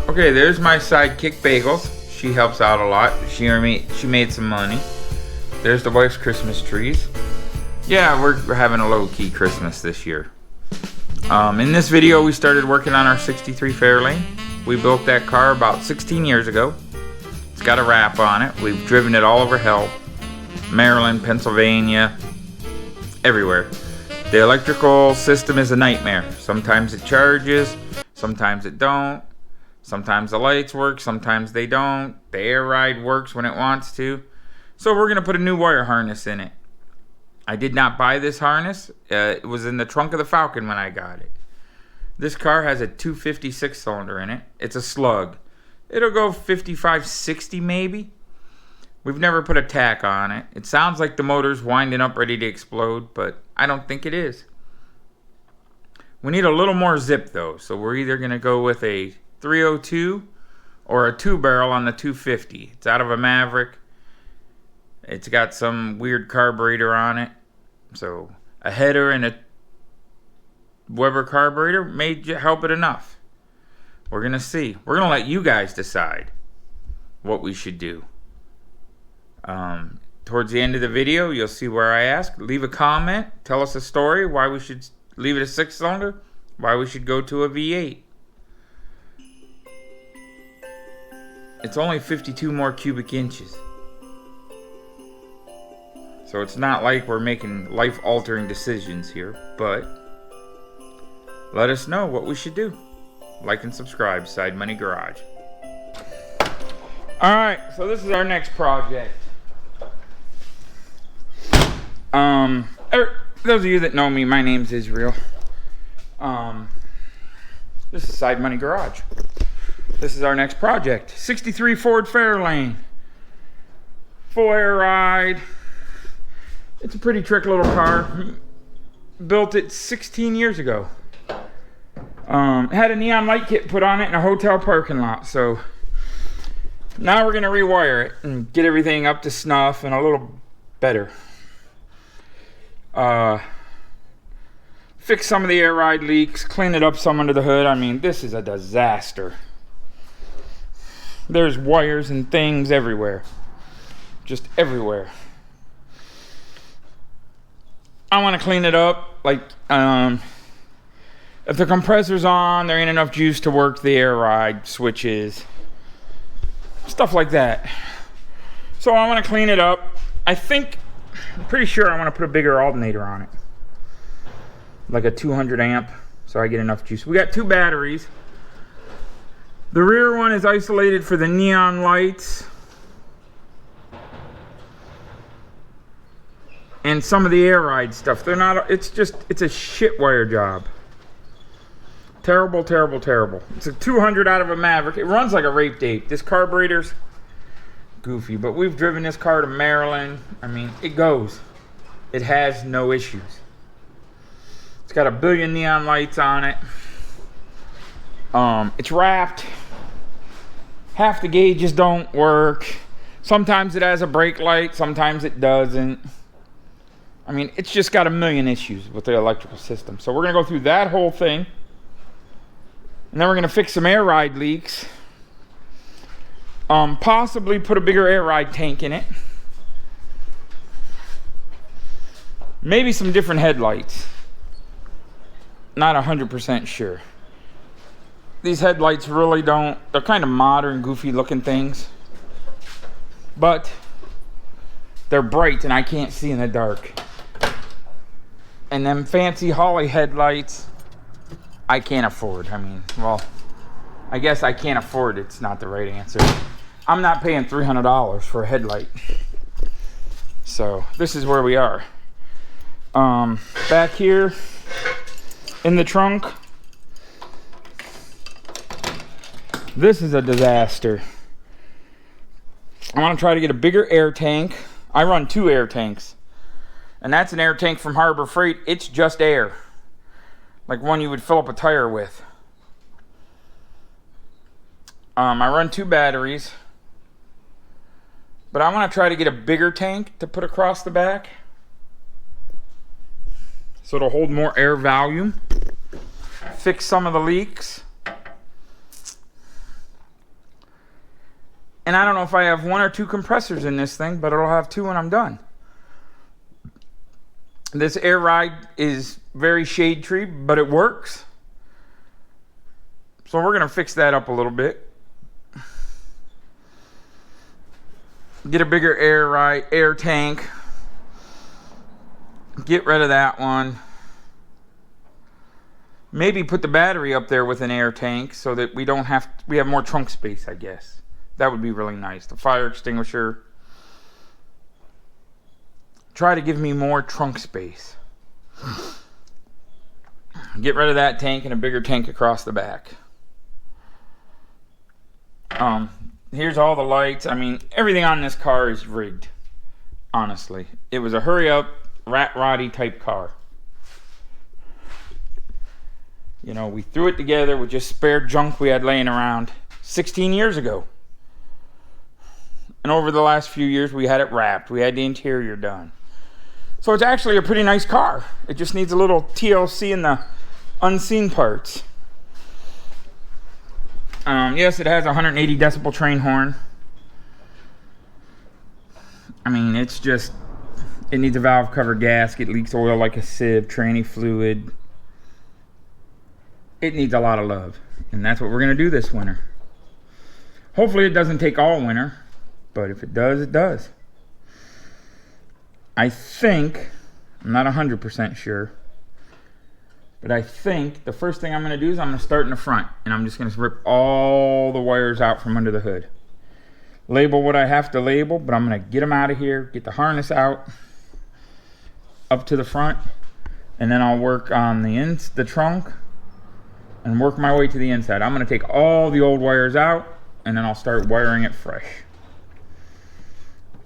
Okay, there's my sidekick Bagels. She helps out a lot. She made some money. There's the wife's Christmas trees. Yeah, we're having a low-key Christmas this year. In this video, we started working on our 63 Fairlane. We built that car about 16 years ago. It's got a wrap on it. We've driven it all over hell. Maryland, Pennsylvania, everywhere. The electrical system is a nightmare. Sometimes it charges, sometimes it don't. Sometimes the lights work, sometimes they don't. The air ride works when it wants to. So we're gonna put a new wire harness in it. I did not buy this harness. It was in the trunk of the Falcon when I got it. This car has a 256 cylinder in it. It's a slug. It'll go 55, 60 maybe. We've never put a tack on it. It sounds like the motor's winding up ready to explode, but I don't think it is. We need a little more zip though, so we're either gonna go with a 302 or a 2-barrel on the 250. It's out of a Maverick. It's got some weird carburetor on it. So a header and a Weber carburetor may help it enough. We're going to see. We're going to let you guys decide what we should do. Towards the end of the video, you'll see where I ask. Leave a comment. Tell us a story. Why we should leave it a 6-cylinder. Why we should go to a V8. It's only 52 more cubic inches. So it's not like we're making life-altering decisions here, but let us know what we should do. Like and subscribe, Side Money Garage. Alright, so this is our next project. Those of you that know me, my name's Israel. This is Side Money Garage. This is our next project. 63 Ford Fairlane. Full air ride. It's a pretty trick little car. Built it 16 years ago. Had a neon light kit put on it in a hotel parking lot. So now we're going to rewire it and get everything up to snuff and a little better. Fix some of the air ride leaks. Clean it up some under the hood. I mean, this is a disaster. There's wires and things everywhere. Just everywhere. I want to clean it up. Like, if the compressor's on, there ain't enough juice to work the air ride switches. Stuff like that. So I want to clean it up. I'm pretty sure I want to put a bigger alternator on it. Like a 200 amp, so I get enough juice. We got 2 batteries. The rear one is isolated for the neon lights. And some of the air ride stuff. It's a shit wire job. Terrible, terrible, terrible. It's a 200 out of a Maverick. It runs like a rape date. This carburetor's goofy, but we've driven this car to Maryland. I mean, it goes. It has no issues. It's got a billion neon lights on it. It's wrapped. Half the gauges don't work. Sometimes it has a brake light, sometimes it doesn't. I mean, it's just got a million issues with the electrical system. So we're going to go through that whole thing. And then we're going to fix some air ride leaks. Possibly put a bigger air ride tank in it. Maybe some different headlights. Not 100% sure. These headlights really don't... They're kind of modern, goofy looking things. But they're bright and I can't see in the dark. And them fancy Holly headlights, I can't afford. I mean, well, I guess I can't afford it's not the right answer. I'm not paying $300 for a headlight. So this is where we are. Back here in the trunk, this is a disaster. I want to try to get a bigger air tank. I run 2 air tanks. And that's an air tank from Harbor Freight. It's just air. Like one you would fill up a tire with. I run 2 batteries. But I want to try to get a bigger tank to put across the back. So it'll hold more air volume. Fix some of the leaks. And I don't know if I have 1 or 2 compressors in this thing, but it'll have 2 when I'm done. This air ride is very shade tree, but it works. So we're going to fix that up a little bit. Get a bigger air tank. Get rid of that one. Maybe put the battery up there with an air tank so that we have more trunk space, I guess. That would be really nice. The fire extinguisher. Try to give me more trunk space. Get rid of that tank and a bigger tank across the back. Here's all the lights. I mean, everything on this car is rigged. Honestly. It was a hurry up, rat roddy type car. You know, we threw it together with just spare junk we had laying around 16 years ago. And over the last few years, we had it wrapped. We had the interior done. So it's actually a pretty nice car. It just needs a little TLC in the unseen parts. Yes, it has a 180 decibel train horn. I mean, it needs a valve cover gasket, leaks oil like a sieve, tranny fluid. It needs a lot of love. And that's what we're going to do this winter. Hopefully it doesn't take all winter. But if it does, it does. I think, I'm not 100% sure, but I think the first thing I'm going to do is I'm going to start in the front. And I'm just going to rip all the wires out from under the hood. Label what I have to label, but I'm going to get them out of here, get the harness out, up to the front, and then I'll work on the trunk and work my way to the inside. I'm going to take all the old wires out, and then I'll start wiring it fresh.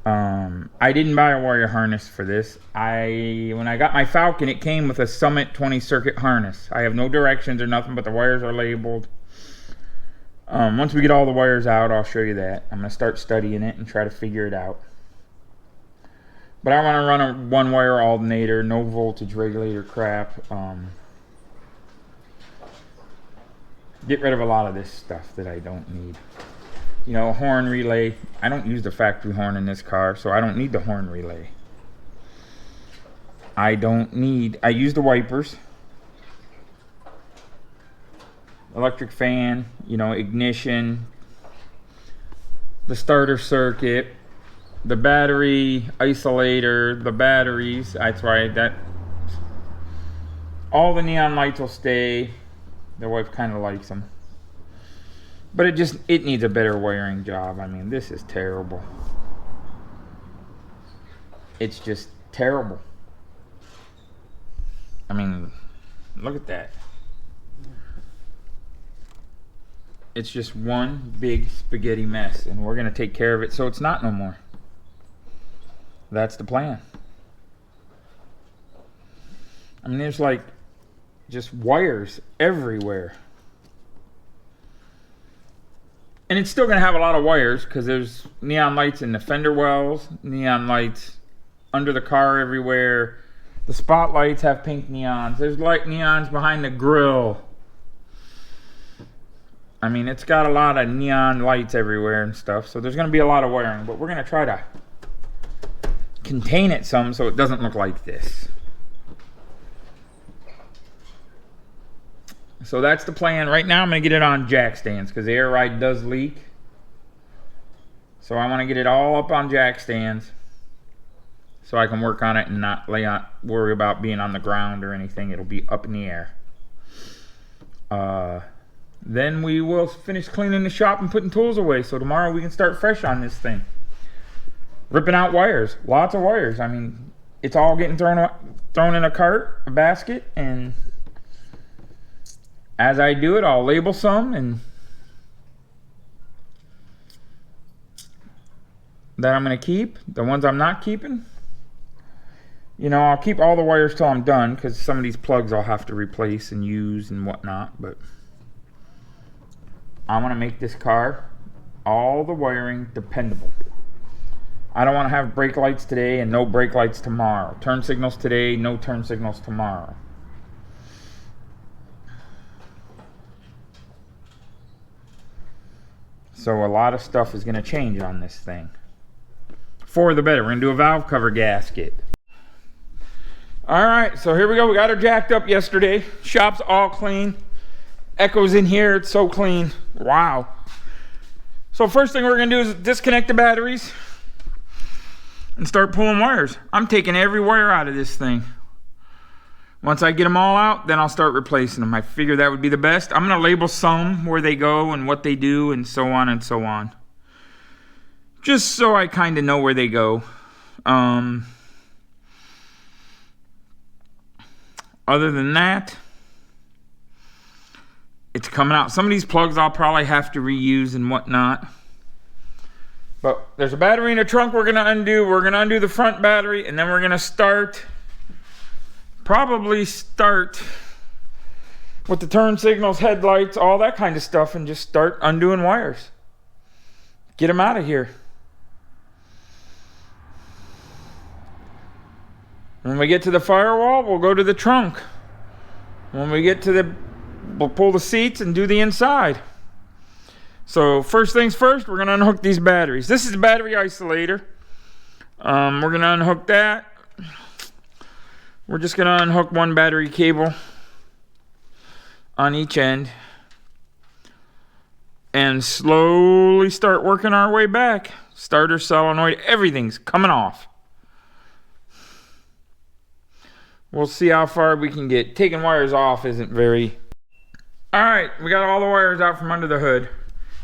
I didn't buy a wire harness for this. When I got my Falcon, it came with a Summit 20 circuit harness. I have no directions or nothing, but the wires are labeled. Once we get all the wires out, I'll show you that. I'm going to start studying it and try to figure it out. But I want to run a 1-wire alternator, no voltage regulator crap. Get rid of a lot of this stuff that I don't need. You know, a horn relay. I don't use the factory horn in this car, so I don't need the horn relay. I use the wipers. Electric fan, you know, ignition. The starter circuit. The battery isolator. The batteries. That's why all the neon lights will stay. The wife kind of likes them. But it needs a better wiring job. I mean, this is terrible. It's just terrible. I mean, look at that. It's just one big spaghetti mess, and we're going to take care of it so it's not no more. That's the plan. I mean, there's like just wires everywhere. And it's still going to have a lot of wires because there's neon lights in the fender wells, neon lights under the car everywhere. The spotlights have pink neons. There's light neons behind the grill. I mean, it's got a lot of neon lights everywhere and stuff. So there's going to be a lot of wiring. But we're going to try to contain it some so it doesn't look like this. So that's the plan. Right now I'm going to get it on jack stands because the air ride does leak. So I want to get it all up on jack stands so I can work on it and not worry about being on the ground or anything. It'll be up in the air. Then we will finish cleaning the shop and putting tools away. So tomorrow we can start fresh on this thing. Ripping out wires. Lots of wires. I mean, it's all getting thrown in a cart, a basket, and as I do it, I'll label some and that I'm going to keep. The ones I'm not keeping, you know, I'll keep all the wires till I'm done because some of these plugs I'll have to replace and use and whatnot. But I want to make this car, all the wiring, dependable. I don't want to have brake lights today and no brake lights tomorrow. Turn signals today, no turn signals tomorrow. So a lot of stuff is going to change on this thing. For the better. We're going to do a valve cover gasket. Alright, so here we go. We got her jacked up yesterday. Shop's all clean. Echo's in here. It's so clean. Wow. So first thing we're going to do is disconnect the batteries and start pulling wires. I'm taking every wire out of this thing. Once I get them all out, then I'll start replacing them. I figure that would be the best. I'm going to label some where they go and what they do and so on and so on. Just so I kind of know where they go. Other than that, it's coming out. Some of these plugs I'll probably have to reuse and whatnot. But there's a battery in the trunk we're going to undo. We're going to undo the front battery, and then we're going to probably start with the turn signals, headlights, all that kind of stuff, and just start undoing wires. Get them out of here. When we get to the firewall, we'll go to the trunk. When we get to we'll pull the seats and do the inside. So first things first, we're going to unhook these batteries. This is the battery isolator. We're going to unhook that. We're just going to unhook one battery cable on each end and slowly start working our way back. Starter, solenoid, everything's coming off. We'll see how far we can get. Taking wires off isn't very... Alright, we got all the wires out from under the hood.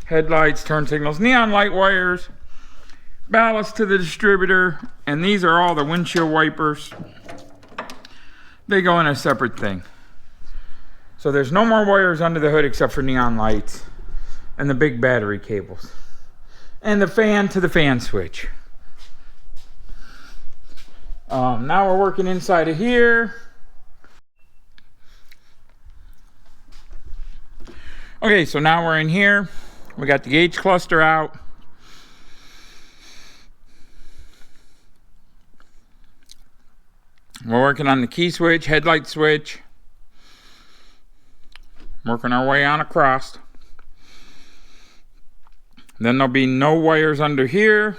Headlights, turn signals, neon light wires, ballast to the distributor, and these are all the windshield wipers. They go in a separate thing. So there's no more wires under the hood except for neon lights and the big battery cables. And the fan to the fan switch. Now we're working inside of here. Okay, so now we're in here. We got the gauge cluster out. We're working on the key switch, headlight switch. Working our way on across. Then there'll be no wires under here.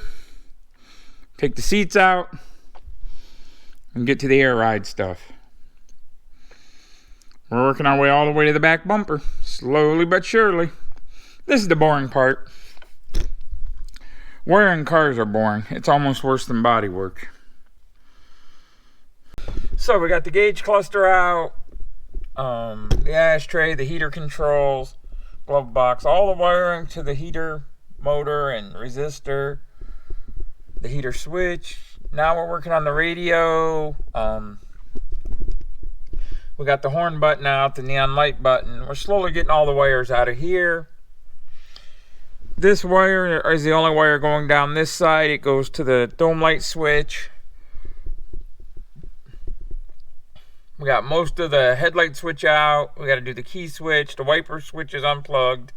Take the seats out and get to the air ride stuff. We're working our way all the way to the back bumper, slowly but surely. This is the boring part. Wiring cars are boring. It's almost worse than body work. So we got the gauge cluster out, the ashtray, the heater controls, glove box, all the wiring to the heater, motor, and resistor, the heater switch. Now we're working on the radio. We got the horn button out, the neon light button. We're slowly getting all the wires out of here. This wire is the only wire going down this side. It goes to the dome light switch. We got most of the headlight switch out. We got to do the key switch. The wiper switch is unplugged.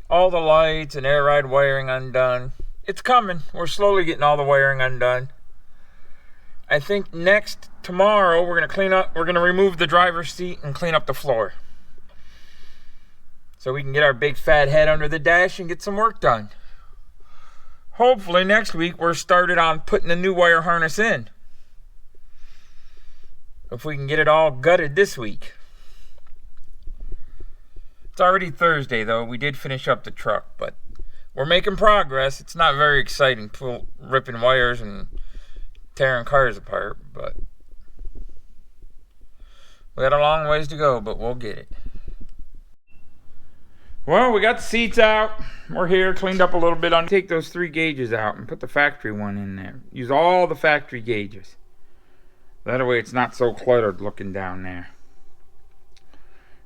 All the lights and air ride wiring undone. It's coming. We're slowly getting all the wiring undone. I think tomorrow we're going to clean up. We're going to remove the driver's seat and clean up the floor. So we can get our big fat head under the dash and get some work done. Hopefully next week we're started on putting the new wire harness in. If we can get it all gutted this week. It's already Thursday though. We did finish up the truck, but we're making progress. It's not very exciting ripping wires and tearing cars apart, but we got a long ways to go, but we'll get it. Well, we got the seats out. We're here, cleaned up a little bit. Take those 3 gauges out and put the factory one in there. Use all the factory gauges. That way it's not so cluttered looking down there.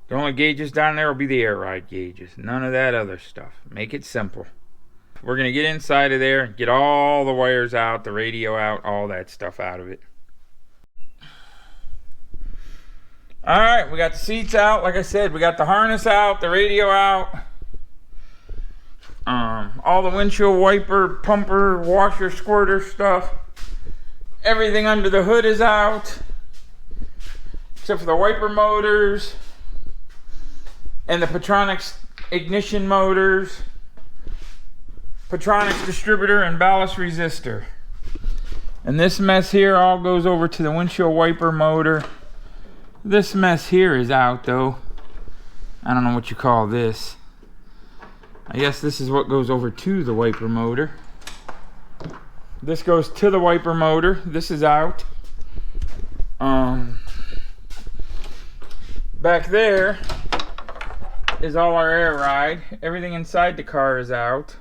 The only gauges down there will be the air ride gauges. None of that other stuff. Make it simple. We're going to get inside of there and get all the wires out, the radio out, all that stuff out of it. Alright, we got the seats out. Like I said, we got the harness out, the radio out. All the windshield wiper, pumper, washer, squirter stuff. Everything under the hood is out. Except for the wiper motors. And the Petronics ignition motors, Petronics distributor, and ballast resistor. And this mess here all goes over to the windshield wiper motor. This mess here is out though. I don't know what you call this. I guess this is what goes over to the wiper motor. This goes to the wiper motor. This is out. Back there is all our air ride. Everything inside the car is out.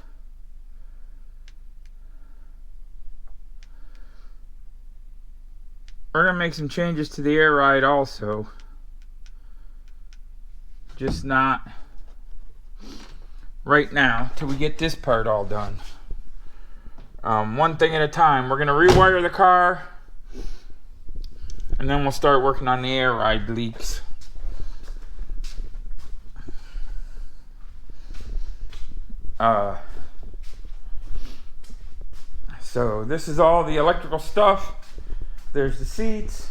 We're gonna make some changes to the air ride also. Just not right now till we get this part all done. One thing at a time. We're gonna rewire the car, and then we'll start working on the air ride leaks. So this is all the electrical stuff. There's the seats.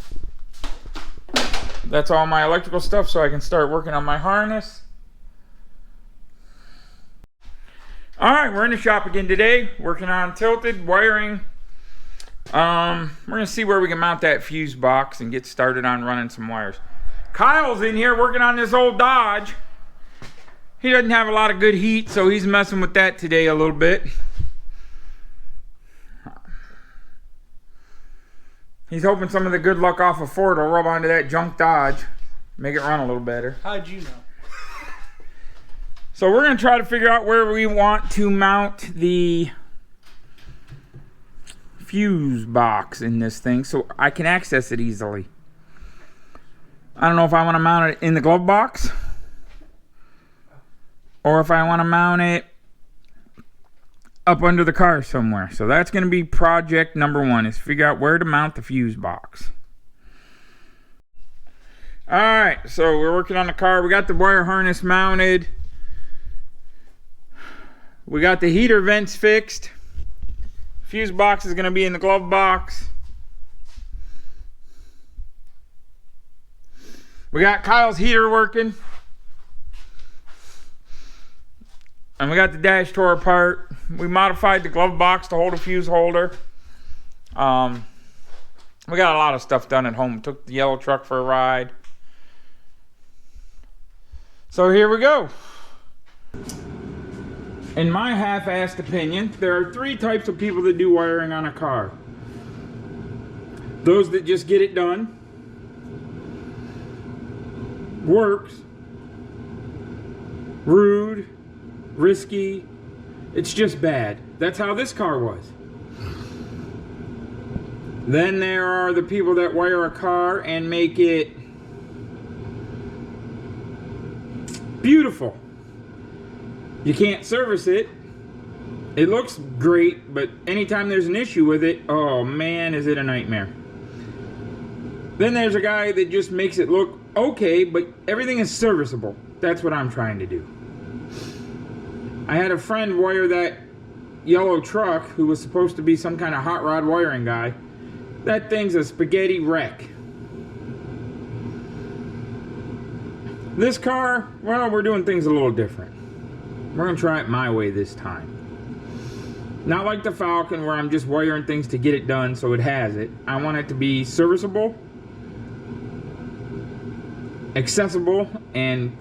That's all my electrical stuff, so I can start working on my harness. Alright, we're in the shop again today, working on tilted wiring. We're going to see where we can mount that fuse box and get started on running some wires. Kyle's in here working on this old Dodge. He doesn't have a lot of good heat, so he's messing with that today a little bit. He's hoping some of the good luck off of Ford will rub onto that junk Dodge, make it run a little better. How'd you know? So we're going to try to figure out where we want to mount the fuse box in this thing so I can access it easily. I don't know if I want to mount it in the glove box or if I want to mount it up under the car somewhere. So that's going to be project number one, is figure out where to mount the fuse box. Alright, so we're working on the car. We got the wire harness mounted. We got the heater vents fixed. Fuse box is going to be in the glove box. We got Kyle's heater working. And we got the dash tore apart. We modified the glove box to hold a fuse holder. We got a lot of stuff done at home. Took the yellow truck for a ride. So here we go. In my half-assed opinion, there are three types of people that do wiring on a car. Those that just get it done, works, rude, risky, it's just bad. That's how this car was. Then there are the people that wire a car and make it beautiful. You can't service it. It looks great, but anytime there's an issue with it, oh man, is it a nightmare. Then there's a guy that just makes it look okay, but everything is serviceable. That's what I'm trying to do. I had a friend wire that yellow truck who was supposed to be some kind of hot rod wiring guy. That thing's a spaghetti wreck. This car, well, we're doing things a little different. We're going to try it my way this time. Not like the Falcon where I'm just wiring things to get it done so it has it. I want it to be serviceable, accessible, and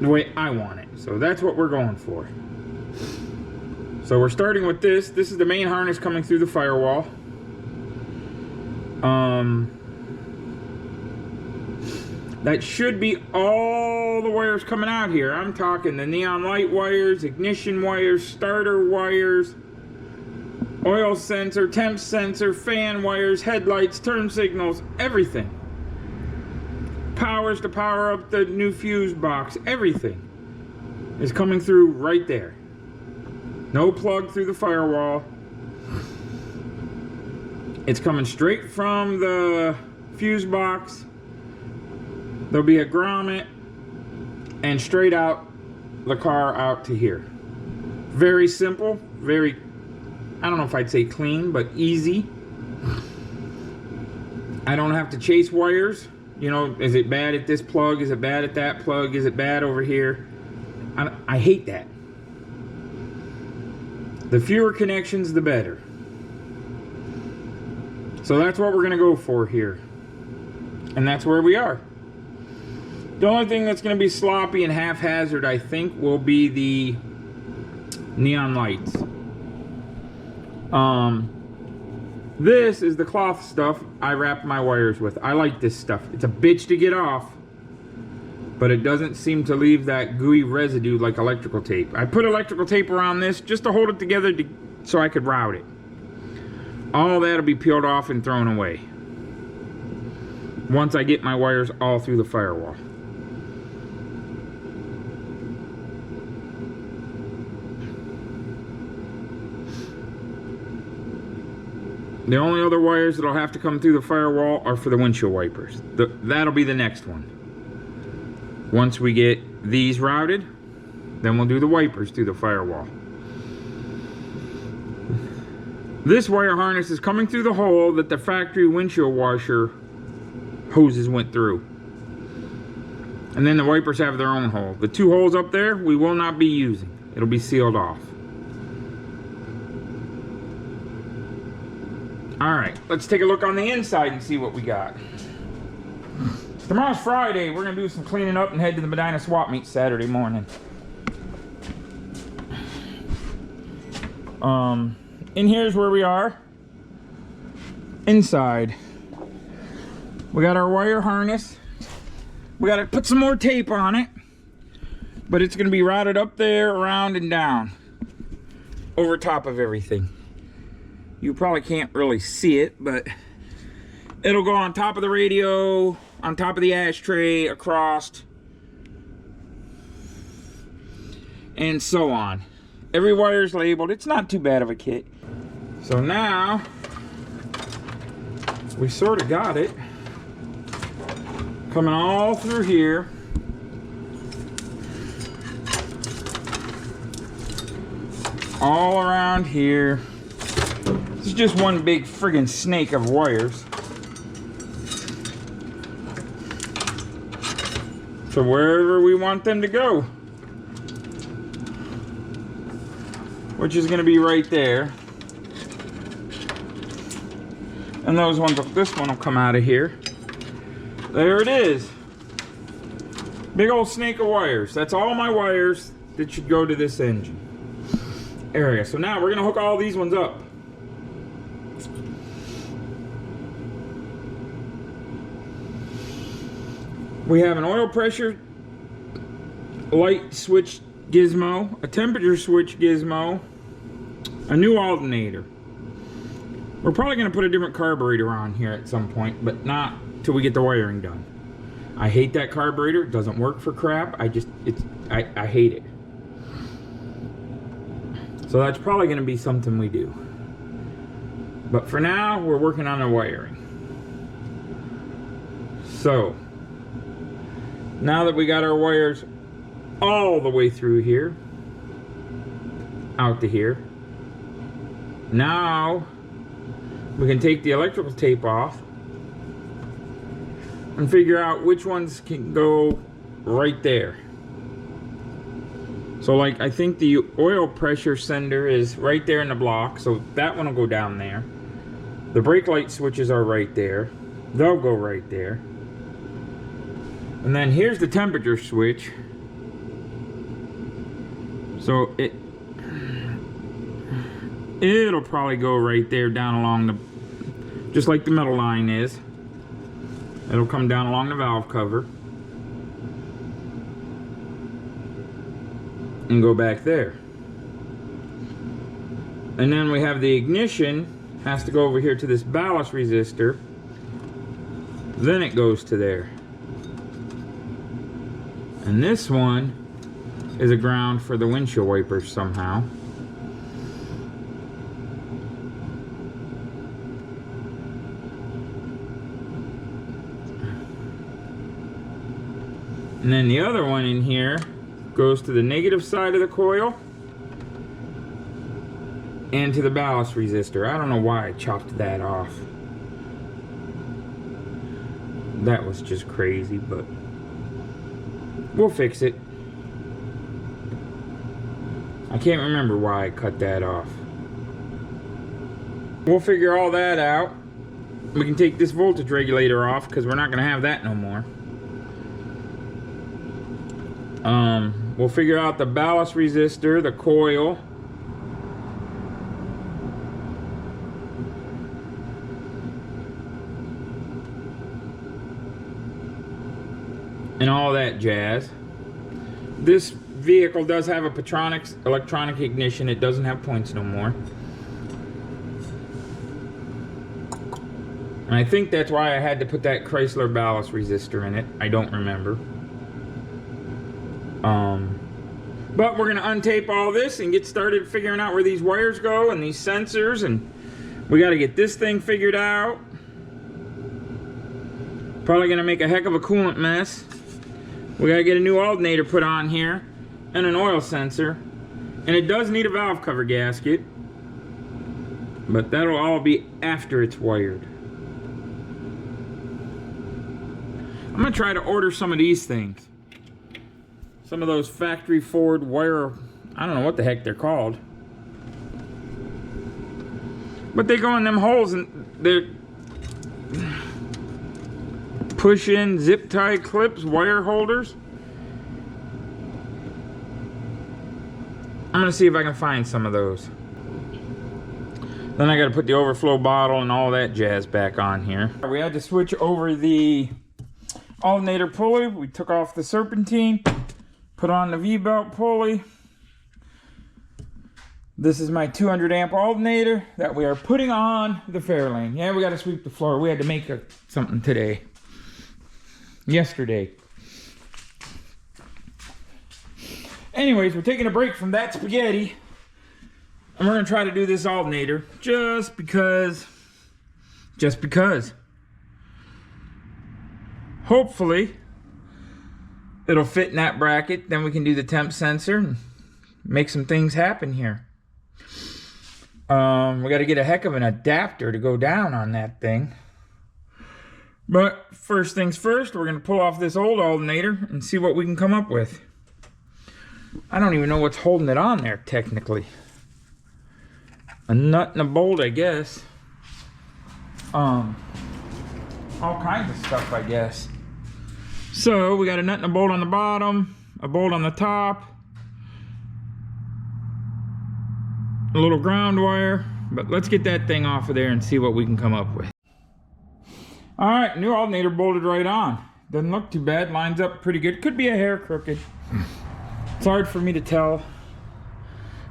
the way I want it. So that's what we're going for. So we're starting with this. This is the main harness coming through the firewall. That should be all the wires coming out here. I'm talking the neon light wires, ignition wires, starter wires, oil sensor, temp sensor, fan wires, headlights, turn signals, everything. Powers to power up the new fuse box, everything is coming through right there. No plug through the firewall. It's coming straight from the fuse box. There'll be a grommet and straight out the car out to here. Very simple, very, I don't know if I'd say clean, but easy. I don't have to chase wires. You know, is it bad at this plug? Is it bad at that plug? Is it bad over here? I hate that. The fewer connections, the better. So that's what we're going to go for here. And that's where we are. The only thing that's going to be sloppy and haphazard, I think, will be the neon lights. This is the cloth stuff I wrap my wires with. I like this stuff. It's a bitch to get off, but it doesn't seem to leave that gooey residue like electrical tape. I put electrical tape around this just to hold it together so I could route it. All that'll be peeled off and thrown away once I get my wires all through the firewall. The only other wires that'll have to come through the firewall are for the windshield wipers. That'll be the next one. Once we get these routed, then we'll do the wipers through the firewall. This wire harness is coming through the hole that the factory windshield washer hoses went through. And then the wipers have their own hole. The two holes up there, we will not be using. It'll be sealed off. Alright, let's take a look on the inside and see what we got. Tomorrow's Friday. We're going to do some cleaning up and head to the Medina swap meet Saturday morning. In here's where we are. Inside. We got our wire harness. We got to put some more tape on it. But it's going to be routed up there, around, and down. Over top of everything. You probably can't really see it, but it'll go on top of the radio, on top of the ashtray, across, and so on. Every wire's labeled. It's not too bad of a kit. So now, we sort of got it. Coming all through here. All around here. This is just one big friggin' snake of wires. So wherever we want them to go. Which is gonna be right there. And those ones, this one will come out of here. There it is. Big old snake of wires. That's all my wires that should go to this engine area. So now we're gonna hook all these ones up. We have an oil pressure light switch gizmo, a temperature switch gizmo, a new alternator. We're probably going to put a different carburetor on here at some point, but not till we get the wiring done. I hate that carburetor. It doesn't work for crap. I hate it. So that's probably going to be something we do. But for now, we're working on the wiring. So now that we got our wires all the way through here, out to here, now we can take the electrical tape off and figure out which ones can go right there. So like, I think the oil pressure sender is right there in the block, so that one will go down there. The brake light switches are right there. They'll go right there. And then here's the temperature switch. So it'll probably go right there down along the, just like the metal line is. It'll come down along the valve cover and go back there. And then we have the ignition has to go over here to this ballast resistor. Then it goes to there. And this one is a ground for the windshield wipers somehow. And then the other one in here goes to the negative side of the coil and to the ballast resistor. I don't know why I chopped that off. That was just crazy, but we'll fix it. I can't remember why I cut that off. We'll figure all that out. We can take this voltage regulator off because we're not going to have that no more. We'll figure out the ballast resistor, the coil. And all that jazz. This vehicle does have a Petronix electronic ignition. It doesn't have points no more. And I think that's why I had to put that Chrysler ballast resistor in it. I don't remember. But we're gonna untape all this and get started figuring out where these wires go and these sensors, and we gotta get this thing figured out. Probably gonna make a heck of a coolant mess. We gotta get a new alternator put on here and an oil sensor, and it does need a valve cover gasket, but that'll all be after it's wired. I'm gonna try to order some of these things. Some of those factory Ford wire, I don't know what the heck they're called. But they go in them holes and they're push-in zip tie clips, wire holders. I'm gonna see if I can find some of those. Then I gotta put the overflow bottle and all that jazz back on here. We had to switch over the alternator pulley. We took off the serpentine, put on the V-belt pulley. This is my 200 amp alternator that we are putting on the Fairlane. Yeah, we got to sweep the floor. We had to make something today. Yesterday. Anyways, we're taking a break from that spaghetti. And we're going to try to do this alternator just because. Just because. Hopefully, it'll fit in that bracket. Then we can do the temp sensor and make some things happen here. We got to get a heck of an adapter to go down on that thing. But first things first, we're going to pull off this old alternator and see what we can come up with. I don't even know what's holding it on there technically. A nut and a bolt, I guess. All kinds of stuff, I guess. So we got a nut and a bolt on the bottom, a bolt on the top, a little ground wire, but let's get that thing off of there and see what we can come up with. All right, new alternator bolted right on. Doesn't look too bad, lines up pretty good. Could be a hair crooked. It's hard for me to tell.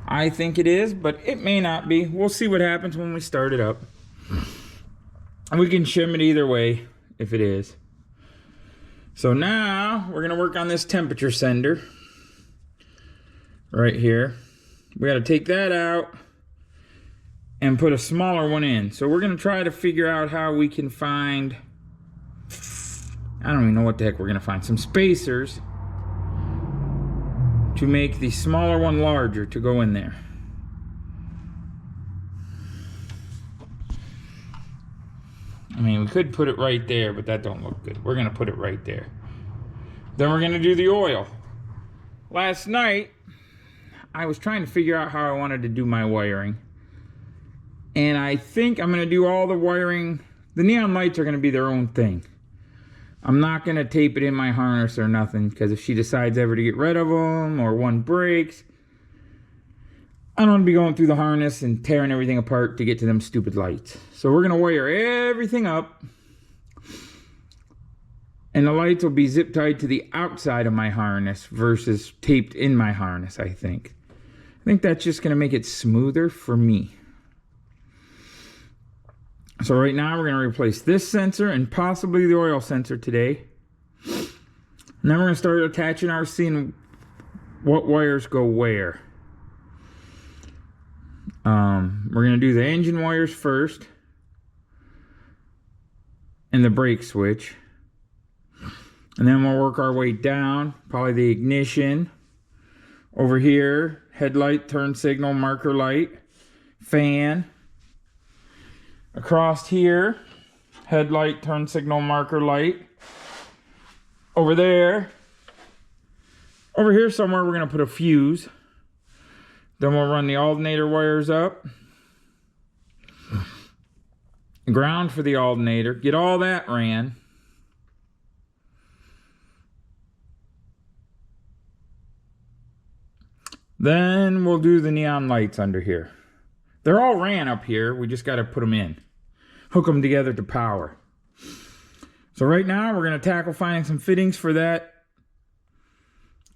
I think it is, but it may not be. We'll see what happens when we start it up. And we can shim it either way if it is. So now we're gonna work on this temperature sender right here. We gotta take that out and put a smaller one in. So we're gonna try to figure out how we can find, I don't even know what the heck we're gonna find, some spacers to make the smaller one larger to go in there. I mean, we could put it right there, but that don't look good. We're gonna put it right there. Then we're gonna do the oil. Last night, I was trying to figure out how I wanted to do my wiring. And I think I'm gonna do all the wiring. The neon lights are gonna be their own thing. I'm not gonna tape it in my harness or nothing, because if she decides ever to get rid of them or one breaks, I don't want to be going through the harness and tearing everything apart to get to them stupid lights. So we're gonna wire everything up, and the lights will be zip tied to the outside of my harness versus taped in my harness, I think. I think that's just gonna make it smoother for me. So right now we're gonna replace this sensor and possibly the oil sensor today. And then we're gonna start attaching our, seeing what wires go where. We're gonna do the engine wires first and the brake switch. And then we'll work our way down, probably the ignition. Over here, headlight, turn signal, marker light, fan. Across here, headlight, turn signal, marker light. Over there, over here somewhere we're gonna put a fuse. Then we'll run the alternator wires up. Ground for the alternator. Get all that ran. Then we'll do the neon lights under here. They're all ran up here. We just got to put them in. Hook them together to power. So right now we're going to tackle finding some fittings for that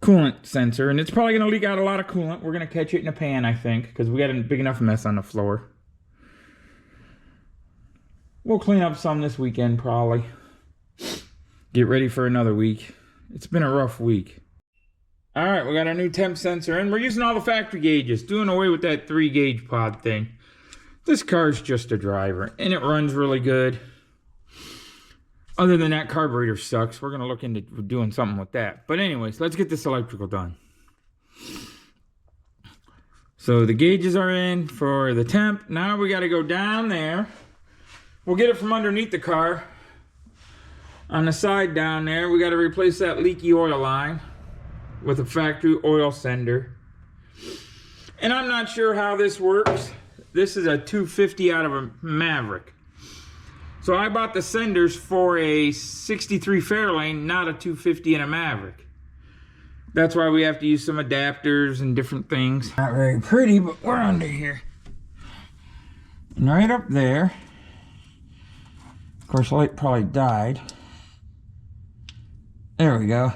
coolant sensor. And it's probably going to leak out a lot of coolant. We're going to catch it in a pan, I think, because we got a big enough mess on the floor. We'll clean up some this weekend, probably. Get ready for another week. It's been a rough week. All right, we got our new temp sensor in. We're using all the factory gauges, doing away with that 3-gauge pod thing. This car's just a driver, and it runs really good. Other than that, carburetor sucks. We're going to look into doing something with that. But anyways, let's get this electrical done. So the gauges are in for the temp. Now we got to go down there. We'll get it from underneath the car. On the side down there, we got to replace that leaky oil line with a factory oil sender. And I'm not sure how this works. This is a 250 out of a Maverick. So I bought the senders for a 63 Fairlane, not a 250 in a Maverick. That's why we have to use some adapters and different things. Not very pretty, but we're under here. And right up there, of course the light probably died. There we go.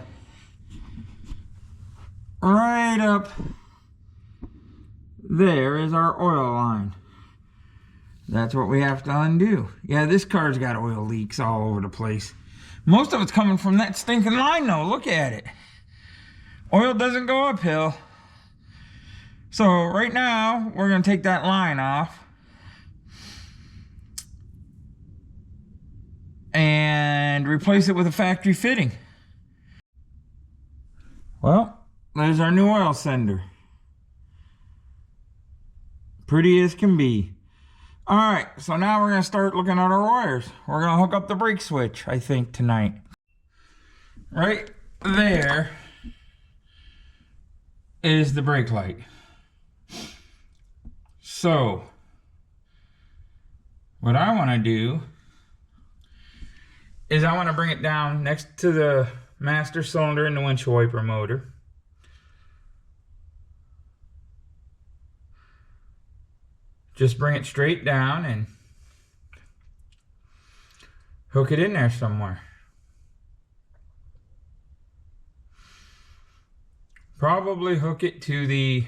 Right up there is our oil line. That's what we have to undo. Yeah, this car's got oil leaks all over the place. Most of it's coming from that stinking line though. Look at it. Oil doesn't go uphill. So right now, we're going to take that line off. And replace it with a factory fitting. Well, there's our new oil sender. Pretty as can be. Alright, so now we're going to start looking at our wires. We're going to hook up the brake switch, I think, tonight. Right there is the brake light. So, what I want to do is I want to bring it down next to the master cylinder and the windshield wiper motor. Just bring it straight down and hook it in there somewhere. Probably hook it to the,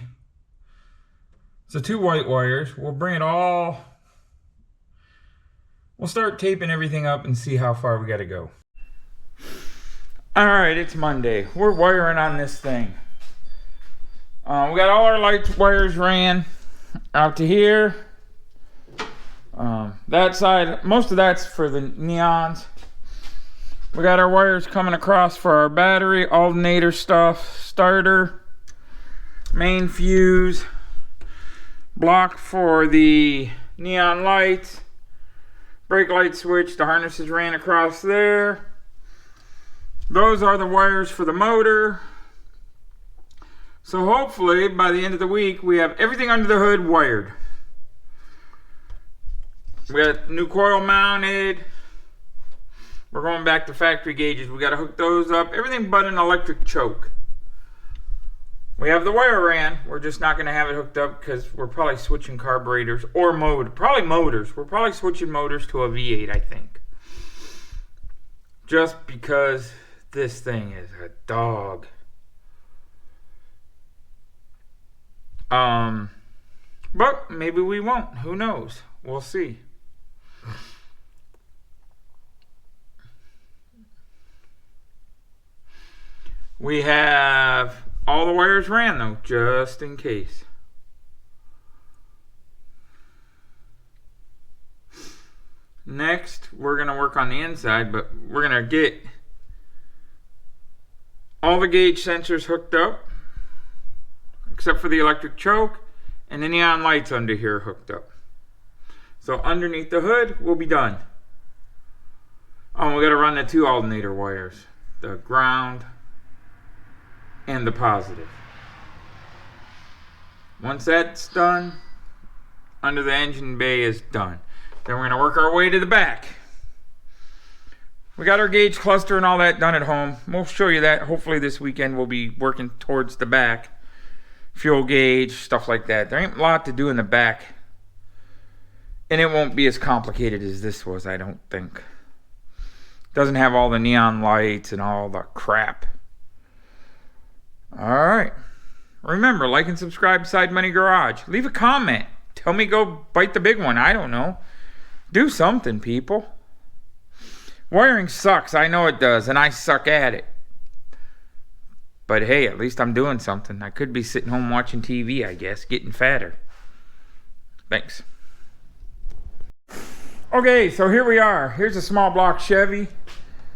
so 2 white wires. We'll bring it all, we'll start taping everything up and see how far we got to go. Alright, it's Monday. We're wiring on this thing. We got all our light wires ran out to here. That side, most of that's for the neons. We got our wires coming across for our battery, alternator stuff, starter, main fuse, block for the neon lights, brake light switch. The harnesses ran across there. Those are the wires for the motor. So hopefully by the end of the week we have everything under the hood wired. We got new coil mounted. We're going back to factory gauges. We got to hook those up. Everything but an electric choke. We have the wire ran. We're just not going to have it hooked up because we're probably switching carburetors or probably motors. We're probably switching motors to a V8, I think. Just because this thing is a dog. But maybe we won't. Who knows? We'll see. We have all the wires ran though, just in case. Next, we're going to work on the inside, but we're going to get all the gauge sensors hooked up, except for the electric choke, and the neon lights under here hooked up. So underneath the hood, we'll be done. Oh, we got to run the 2 alternator wires, the ground and the positive. Once that's done, under the engine bay is done. Then we're going to work our way to the back. We got our gauge cluster and all that done at home. We'll show you that. Hopefully this weekend we'll be working towards the back. Fuel gauge, stuff like that. There ain't a lot to do in the back. And it won't be as complicated as this was, I don't think. Doesn't have all the neon lights and all the crap. Alright. Remember, like and subscribe to Side Money Garage. Leave a comment. Tell me go bite the big one. I don't know. Do something, people. Wiring sucks. I know it does. And I suck at it. But hey, at least I'm doing something. I could be sitting home watching TV, I guess. Getting fatter. Thanks. Okay, so here we are. Here's a small block Chevy.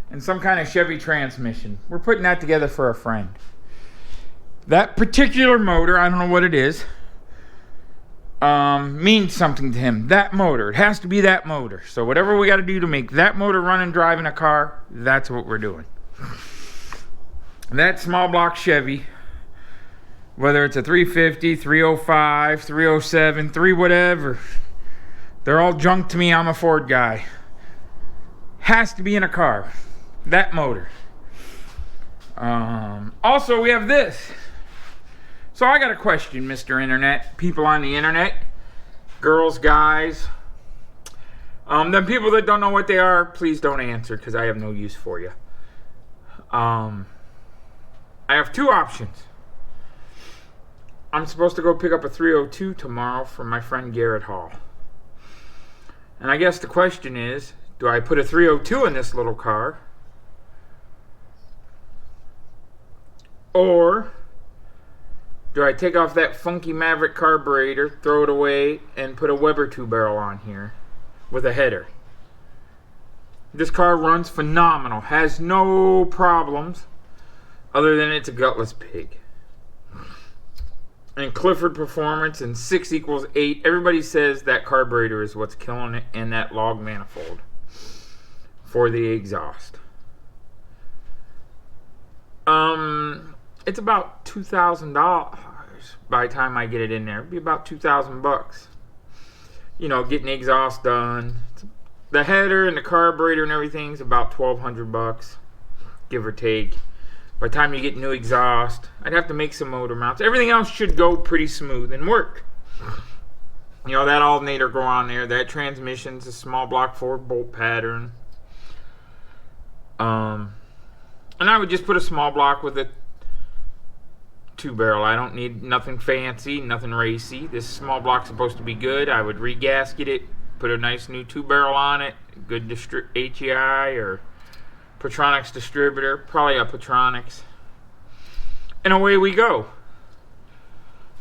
And some kind of Chevy transmission. We're putting that together for a friend. That particular motor, I don't know what it is, means something to him. That motor. It has to be that motor. So whatever we got to do to make that motor run and drive in a car, that's what we're doing. That small block Chevy, whether it's a 350, 305, 307, 3 whatever, they're all junk to me. I'm a Ford guy. Has to be in a car. That motor. Also, we have this. So I got a question, Mr. Internet. People on the internet. Girls, guys. The people that don't know what they are, please don't answer because I have no use for you. I have two options. I'm supposed to go pick up a 302 tomorrow from my friend Garrett Hall. And I guess the question is, do I put a 302 in this little car? Or do I take off that funky Maverick carburetor, throw it away, and put a Weber 2-barrel on here with a header? This car runs phenomenal. Has no problems other than it's a gutless pig. And Clifford Performance and 6 equals 8. Everybody says that carburetor is what's killing it, and that log manifold for the exhaust. It's about $2,000 by the time I get it in there. It'd be about $2,000. You know, getting the exhaust done. The header and the carburetor and everything's about $1,200, give or take. By the time you get new exhaust, I'd have to make some motor mounts. Everything else should go pretty smooth and work. You know, that alternator go on there. That transmission's a small block Ford bolt pattern. And I would just put a small block with a 2-barrel. I don't need nothing fancy, nothing racy. This small block's supposed to be good. I would re-gasket it, put a nice new 2-barrel on it, good HEI or Petronics distributor, probably a Petronics, and away we go.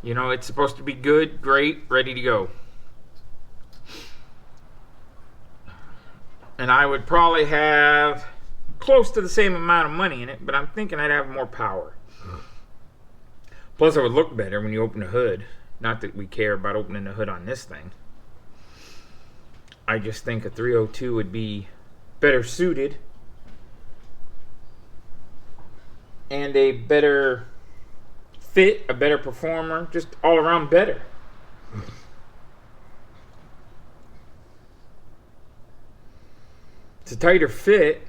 You know, it's supposed to be good, great, ready to go. And I would probably have close to the same amount of money in it, but I'm thinking I'd have more power. Plus, it would look better when you open the hood. Not that we care about opening the hood on this thing. I just think a 302 would be better suited and a better fit, a better performer, just all around better. It's a tighter fit,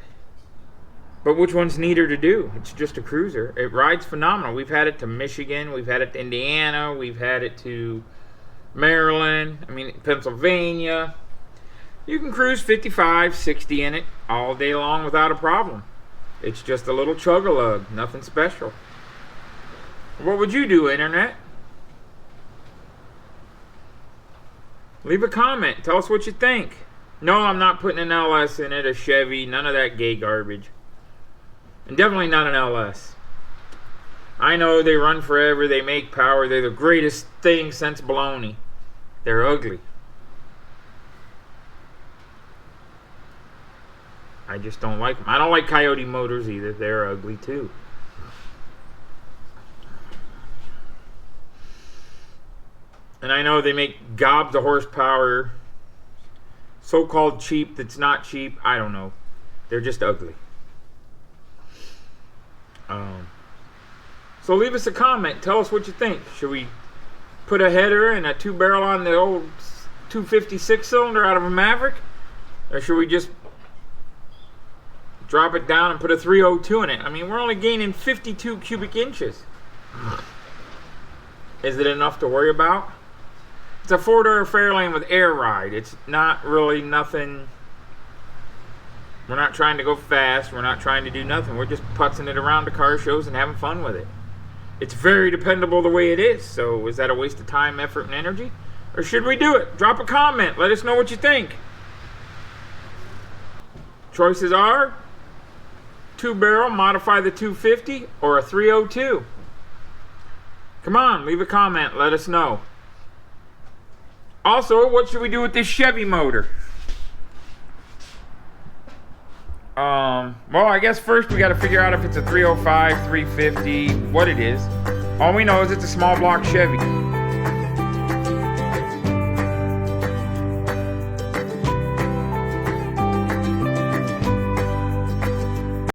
but which one's neater to do? It's just a cruiser. It rides phenomenal. We've had it to Michigan, we've had it to Indiana, we've had it to Maryland, Pennsylvania. You can cruise 55, 60 in it all day long without a problem. It's just a little chug-a-lug, nothing special. What would you do, Internet? Leave a comment. Tell us what you think. No, I'm not putting an LS in it, a Chevy, none of that gay garbage. And definitely not an LS. I know they run forever, they make power, they're the greatest thing since baloney. They're ugly. I just don't like them. I don't like Coyote motors either. They're ugly too. And I know they make gobs of horsepower, so-called cheap that's not cheap. I don't know. They're just ugly. So leave us a comment. Tell us what you think. Should we put a header and a 2-barrel on the old 256 cylinder out of a Maverick? Or should we just drop it down and put a 302 in it? I mean, we're only gaining 52 cubic inches. Is it enough to worry about? It's a Ford Fairlane with air ride. It's not really nothing. We're not trying to go fast. We're not trying to do nothing. We're just putzing it around to car shows and having fun with it. It's very dependable the way it is. So is that a waste of time, effort, and energy? Or should we do it? Drop a comment. Let us know what you think. Choices are 2-barrel, modify the 250, or a 302. Come on, leave a comment. Let us know. Also, what should we do with this Chevy motor? Well, I guess first we got to figure out if it's a 305, 350, what it is. All we know is it's a small block Chevy.